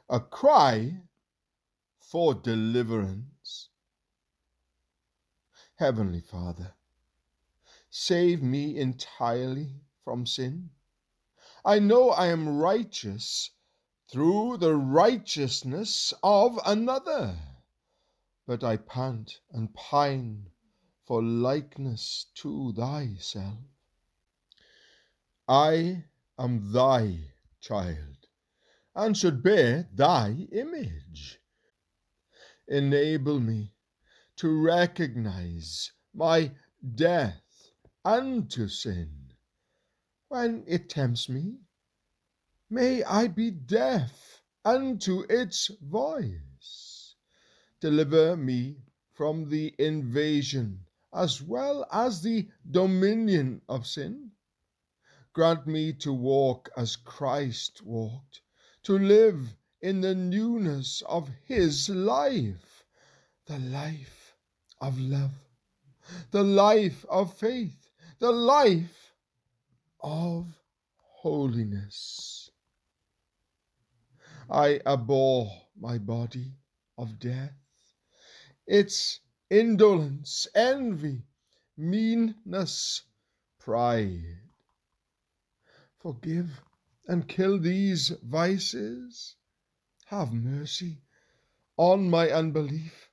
a cry for deliverance. Heavenly Father, save me entirely from sin. I know I am righteous through the righteousness of another, but I pant and pine for likeness to thyself. I am thy child, and should bear thy image. Enable me to recognize my death unto sin. When it tempts me, may I be deaf unto its voice. Deliver me from the invasion as well as the dominion of sin. Grant me to walk as Christ walked, to live in the newness of his life, the life of love, the life of faith, the life of holiness. I abhor my body of death, its indolence, envy, meanness, pride. Forgive and kill these vices. Have mercy on my unbelief,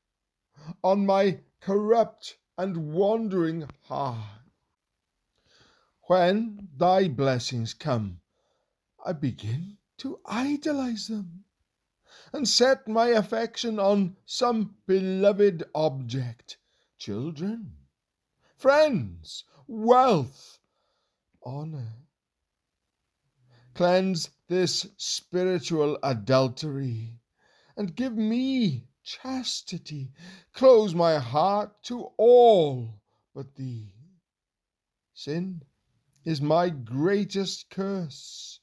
on my corrupt and wandering heart. When thy blessings come, I begin to idolize them and set my affection on some beloved object, children, friends, wealth, honor. Cleanse this spiritual adultery and give me chastity. Close my heart to all but thee. Sin is my greatest curse.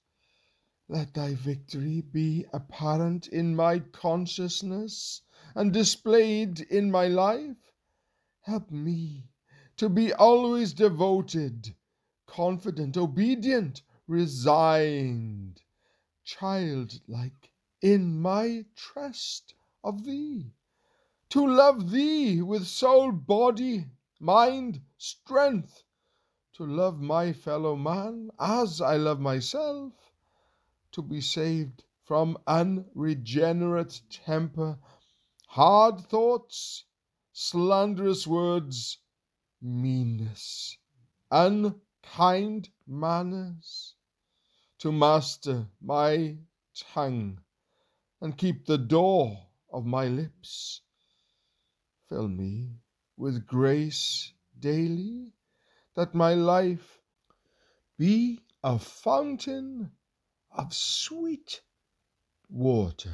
Let thy victory be apparent in my consciousness and displayed in my life. Help me to be always devoted, confident, obedient, resigned, childlike in my trust of thee, to love thee with soul, body, mind, strength, to love my fellow man as I love myself, to be saved from unregenerate temper, hard thoughts, slanderous words, meanness, unkind manners, to master my tongue and keep the door of my lips. Fill me with grace daily, that my life be a fountain of sweet water.